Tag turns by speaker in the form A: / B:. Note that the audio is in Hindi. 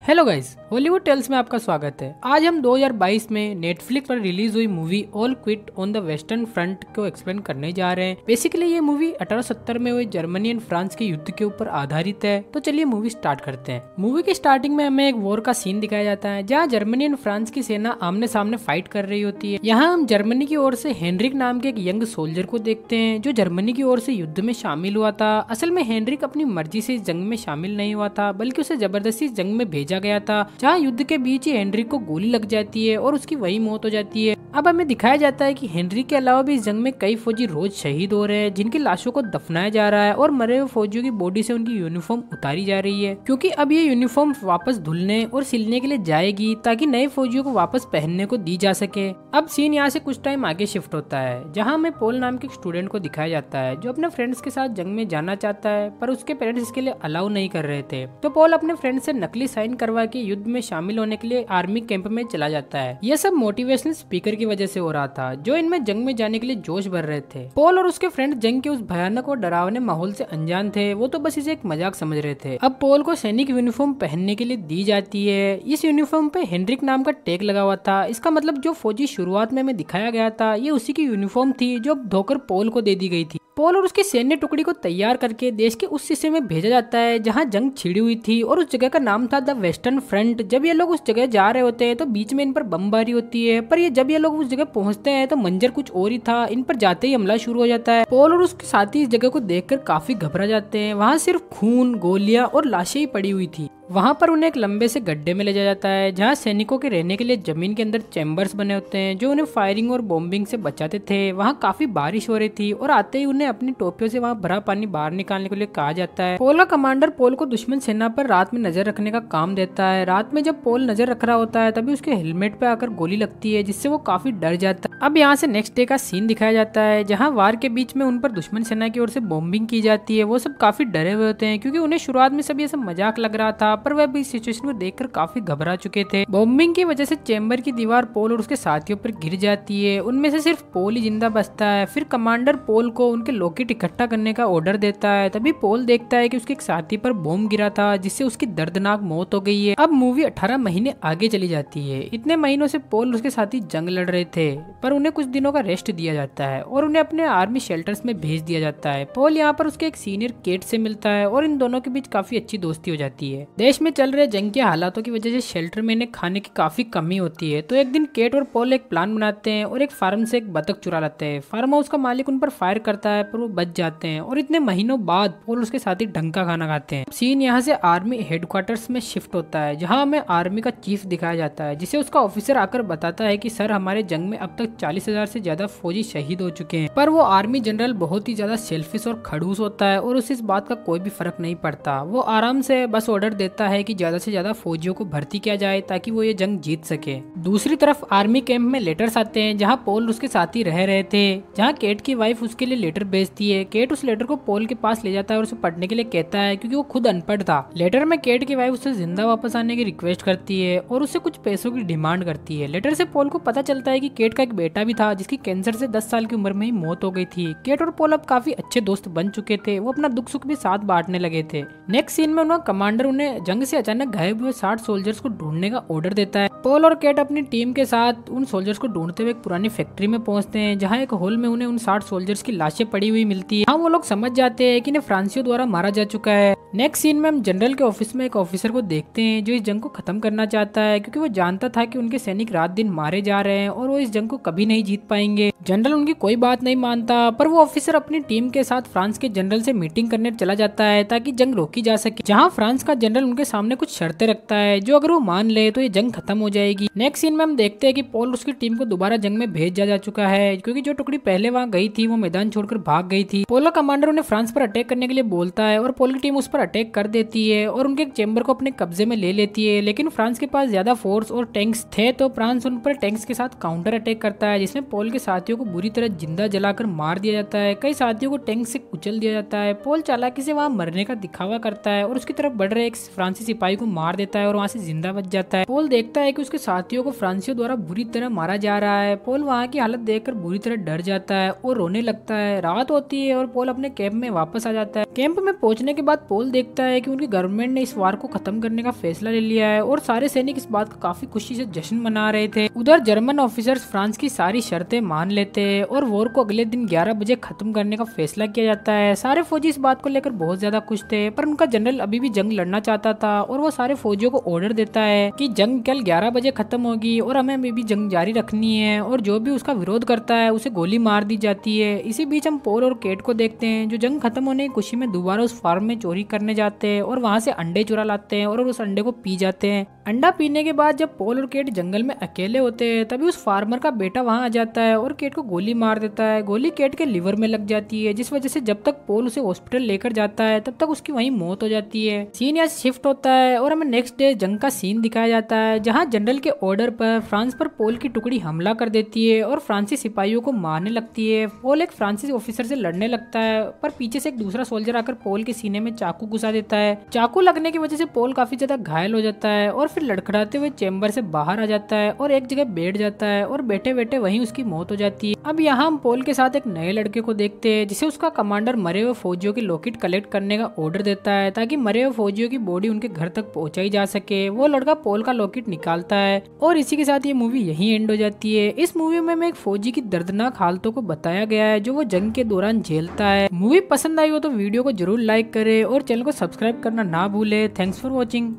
A: हेलो गाइस, हॉलीवुड टेल्स में आपका स्वागत है। आज हम 2022 में नेटफ्लिक्स पर रिलीज हुई movie all quit on the western front को एक्सप्लेन करने जा रहे हैं। बेसिकली ये मूवी 1870 में हुए जर्मनी एंड फ्रांस के युद्ध के ऊपर आधारित है। तो चलिए मूवी स्टार्ट करते हैं। मूवी की स्टार्टिंग में हमें एक वॉर का सीन दिखाया जाता है जहाँ जर्मनी एंड फ्रांस की सेना आमने सामने फाइट कर रही होती है। यहाँ हम जर्मनी की ओर से हेनरिक नाम के एक यंग सोल्जर को देखते हैं जो जर्मनी की ओर से युद्ध में शामिल हुआ था। असल में हेनरिक अपनी मर्जी से इस जंग में शामिल नहीं हुआ था, बल्कि उसे जबरदस्ती इस जंग में भेजा गया था, जहाँ युद्ध के बीच ही हेनरिक को गोली लग जाती है और उसकी वही मौत हो जाती है। अब हमें दिखाया जाता है कि हेनरिक के अलावा भी इस जंग में कई फौजी रोज शहीद हो रहे हैं, जिनकी लाशों को दफनाया जा रहा है और मरे हुए फौजियों की बॉडी से उनकी यूनिफॉर्म उतारी जा रही है, क्योंकि अब ये यूनिफॉर्म वापस धुलने और सिलने के लिए जाएगी ताकि नए फौजियों को वापस पहनने को दी जा सके। अब सीन यहाँ से कुछ टाइम आगे शिफ्ट होता है, जहाँ हमें पॉल नाम के एक स्टूडेंट को दिखाया जाता है जो अपने फ्रेंड्स के साथ जंग में जाना चाहता है, पर उसके पेरेंट्स इसके लिए अलाउ नहीं कर रहे थे। तो पॉल अपने फ्रेंड से नकली साइन करवा के युद्ध में शामिल होने के लिए आर्मी कैंप में चला जाता है। यह सब मोटिवेशनल स्पीकर की वजह से हो रहा था, जो इनमें जंग में जाने के लिए जोश भर रहे थे। पॉल और उसके फ्रेंड जंग के उस भयानक और डरावने माहौल से अनजान थे, वो तो बस इसे एक मजाक समझ रहे थे। अब पॉल को सैनिक यूनिफॉर्म पहनने के लिए दी जाती है। इस यूनिफॉर्म पे हेनरिक नाम का टैग लगा हुआ था। इसका मतलब जो फौजी शुरुआत में हमें दिखाया गया था, ये उसी की यूनिफॉर्म थी जो अब धोकर पॉल को दे दी गई थी। पॉल और उसकी सैन्य टुकड़ी को तैयार करके देश के उस हिस्से में भेजा जाता है जहां जंग छिड़ी हुई थी, और उस जगह का नाम था द वेस्टर्न फ्रंट। जब ये लोग उस जगह जा रहे होते हैं तो बीच में इन पर बमबारी होती है, पर जब ये लोग उस जगह पहुंचते हैं तो मंजर कुछ और ही था। इन पर जाते ही हमला शुरू हो जाता है। पॉल और उसके साथी इस जगह को देखकर काफी घबरा जाते हैं। वहाँ सिर्फ खून, गोलियां और लाशें ही पड़ी हुई थी। वहाँ पर उन्हें एक लंबे से गड्ढे में ले जाया जाता है जहाँ सैनिकों के रहने के लिए जमीन के अंदर चैम्बर्स बने होते हैं जो उन्हें फायरिंग और बॉम्बिंग से बचाते थे। वहाँ काफी बारिश हो रही थी और आते ही उन्हें अपनी टोपियों से वहाँ भरा पानी बाहर निकालने के लिए कहा जाता है। पॉल का कमांडर पॉल को दुश्मन सेना पर रात में नजर रखने का काम देता है। रात में जब पॉल नजर रख रहा होता है तभी उसके हेलमेट पे आकर गोली लगती है, जिससे वो काफी डर जाता है। अब यहाँ से नेक्स्ट डे का सीन दिखाया जाता है जहाँ वार के बीच में उन पर दुश्मन सेना की ओर से बॉम्बिंग की जाती है। वो सब काफी डरे हुए होते हैं क्योंकि उन्हें शुरुआत में सब ये सब मजाक लग रहा था, पर वह भी सिचुएशन को देखकर काफी घबरा चुके थे। बॉम्बिंग की वजह से चैम्बर की दीवार पॉल और उसके साथियों पर गिर जाती है। उनमें से सिर्फ पॉल ही जिंदा बचता है। फिर कमांडर पॉल को उनके लॉकेट इकट्ठा करने का ऑर्डर देता है। तभी पॉल देखता है कि उसके एक साथी पर बॉम्ब गिरा था, जिससे उसकी दर्दनाक मौत हो गई है। अब मूवी 18 महीने आगे चली जाती है। इतने महीनों से पॉल और उसके साथी जंग लड़ रहे थे, पर उन्हें कुछ दिनों का रेस्ट दिया जाता है और उन्हें अपने आर्मी शेल्टर्स में भेज दिया जाता है। पॉल यहाँ पर उसके एक सीनियर केट से मिलता है और इन दोनों के बीच काफी अच्छी दोस्ती हो जाती है। देश में चल रहे जंग के हालातों की वजह से शेल्टर में इन्हें खाने की काफी कमी होती है। तो एक दिन केट और पॉल एक प्लान बनाते हैं और एक फार्म से एक बतख चुरा लाते हैं। फार्म हाउस का मालिक उन पर फायर करता है, पर वो बच जाते हैं और इतने महीनों बाद पॉल उसके साथ ही ढंग का खाना खाते हैं। सीन यहाँ से आर्मी हेडक्वार्टर्स में शिफ्ट होता है जहाँ हमें आर्मी का चीफ दिखाया जाता है, जिसे उसका ऑफिसर आकर बताता है कि सर, हमारे जंग में अब तक 40,000 से ज्यादा फौजी शहीद हो चुके हैं। पर वो आर्मी जनरल बहुत ही ज्यादा सेल्फिश और खड़ूस होता है और उसे इस बात का कोई भी फर्क नहीं पड़ता। वो आराम से बस ऑर्डर देता है कि ज्यादा से ज्यादा फौजियों को भर्ती किया जाए ताकि वो ये जंग जीत सके। दूसरी तरफ आर्मी कैंप में लेटर्स आते हैं जहाँ पॉल उसके साथी रह रहे थे, जहाँ केट की वाइफ उसके लिए लेटर भेजती है। केट उस लेटर को पॉल के पास ले जाता है और उसे पढ़ने के लिए कहता है क्योंकि वो खुद अनपढ़ था। लेटर में केट की वाइफ उससे जिंदा वापस आने की रिक्वेस्ट करती है और उससे कुछ पैसों की डिमांड करती है। लेटर से पॉल को पता चलता है कि केट का एक बेटा भी था जिसकी कैंसर से 10 साल की उम्र में ही मौत हो गई थी। केट और पॉल अब काफी अच्छे दोस्त बन चुके थे। वो अपना दुख सुख भी साथ बांटने लगे थे। नेक्स्ट सीन में उनका कमांडर उन्हें जंग से अचानक गायब हुए 60 सोल्जर्स को ढूंढने का ऑर्डर देता है। पॉल और केट अपनी टीम के साथ उन सोल्जर्स को ढूंढते हुए एक पुरानी फैक्ट्री में पहुंचते हैं जहां एक हॉल में उन्हें उन 60 सोल्जर्स की लाशें पड़ी हुई मिलती है। हाँ, वो लोग समझ जाते हैं कि इन्हें फ्रांसियों द्वारा मारा जा चुका है। नेक्स्ट सीन में हम जनरल के ऑफिस में एक ऑफिसर को देखते हैं जो इस जंग को खत्म करना चाहता है, क्योंकि वो जानता था कि उनके सैनिक रात दिन मारे जा रहे हैं और वो इस जंग को कभी नहीं जीत पाएंगे। जनरल उनकी कोई बात नहीं मानता, पर वो ऑफिसर अपनी टीम के साथ फ्रांस के जनरल से मीटिंग करने चला जाता है ताकि जंग रोकी जा सके, जहाँ फ्रांस का जनरल उनके सामने कुछ शर्तें रखता है जो अगर वो मान ले तो ये जंग खत्म हो जाएगी। नेक्स्ट सीन में हम देखते हैं कि पॉल उसकी टीम को दोबारा जंग में भेजा जा चुका है, क्योंकि जो टुकड़ी पहले वहाँ गई थी वो मैदान छोड़कर भाग गई थी। पॉल का कमांडर उन्हें फ्रांस पर अटैक करने के लिए बोलता है और पॉल की टीम उस पर अटैक कर देती है और उनके चैम्बर को अपने कब्जे में ले लेती है। लेकिन फ्रांस के पास ज्यादा फोर्स और टैंक्स थे, तो फ्रांस उन पर टैंक्स के साथ काउंटर अटैक करता करता है जिसमें पोल के साथियों को बुरी तरह जिंदा जलाकर मार दिया जाता है। कई साथियों को टैंक से कुचल दिया जाता है। पोल चालाकी से वहाँ मरने का दिखावा करता है और उसकी तरफ बढ़ रहे एक फ्रांसीसी सिपाही को मार देता है और वहाँ से जिंदा बच जाता है। पोल देखता है कि उसके साथियों को फ्रांसीसियों द्वारा बुरी तरह मारा जा रहा है। पोल वहाँ की हालत देखकर बुरी तरह डर जाता है और रोने लगता है। रात होती है और पोल अपने कैंप में वापस आ जाता है। कैंप में पहुंचने के बाद पोल देखता है कि उनकी गवर्नमेंट ने इस वार को खत्म करने का फैसला ले लिया है और सारे सैनिक इस बात का काफी खुशी से जश्न मना रहे थे। उधर जर्मन ऑफिसर्स फ्रांस की सारी शर्तें मान लेते हैं और वॉर को अगले दिन 11 बजे खत्म करने का फैसला किया जाता है। सारे फौजी इस बात को लेकर बहुत ज्यादा खुश थे, पर उनका जनरल अभी भी जंग लड़ना चाहता था और वो सारे फौजियों को ऑर्डर देता है कि जंग कल 11 बजे खत्म होगी और हमें अभी भी जंग जारी रखनी है और जो भी उसका विरोध करता है उसे गोली मार दी जाती है। इसी बीच हम पोल और केट को देखते हैं जो जंग खत्म होने की खुशी में दोबारा उस फार्म में चोरी करने जाते हैं और वहाँ से अंडे चुरा लाते हैं और उस अंडे को पी जाते हैं। अंडा पीने के बाद जब पोल और केट जंगल में अकेले होते हैं तभी उस फार्मर का बेटा वहाँ आ जाता है और केट को गोली मार देता है। गोली केट के लिवर में लग जाती है जिस वजह से जब तक पोल उसे हॉस्पिटल लेकर जाता है तब तक उसकी वहीं मौत हो जाती है। सीन यहाँ शिफ्ट होता है और हमें नेक्स्ट डे जंग का सीन दिखाया जाता है जहाँ जनरल के ऑर्डर पर फ्रांस पर पोल की टुकड़ी हमला कर देती है और फ्रांसीसी सिपाहियों को मारने लगती है। पोल एक फ्रांसीसी ऑफिसर से लड़ने लगता है पर पीछे से एक दूसरा सोल्जर आकर पोल के सीने में चाकू घुसा देता है। चाकू लगने की वजह से पोल काफी ज्यादा घायल हो जाता है और फिर लड़खड़ाते हुए चैम्बर से बाहर आ जाता है और एक जगह बैठ जाता है और बैठे बैठे वहीं उसकी मौत हो जाती है। अब यहाँ हम पोल के साथ एक नए लड़के को देखते हैं जिसे उसका कमांडर मरे हुए फौजियों की लॉकेट कलेक्ट करने का ऑर्डर देता है ताकि मरे हुए फौजियों की बॉडी उनके घर तक पहुंचाई जा सके। वो लड़का पोल का लॉकेट निकालता है और इसी के साथ ये मूवी यहीं एंड हो जाती है। इस मूवी में एक फौजी की दर्दनाक हालतों को बताया गया है जो वो जंग के दौरान झेलता है। मूवी पसंद आई हो तो वीडियो को जरूर लाइक करे और चैनल को सब्सक्राइब करना ना भूले। Thanks for watching.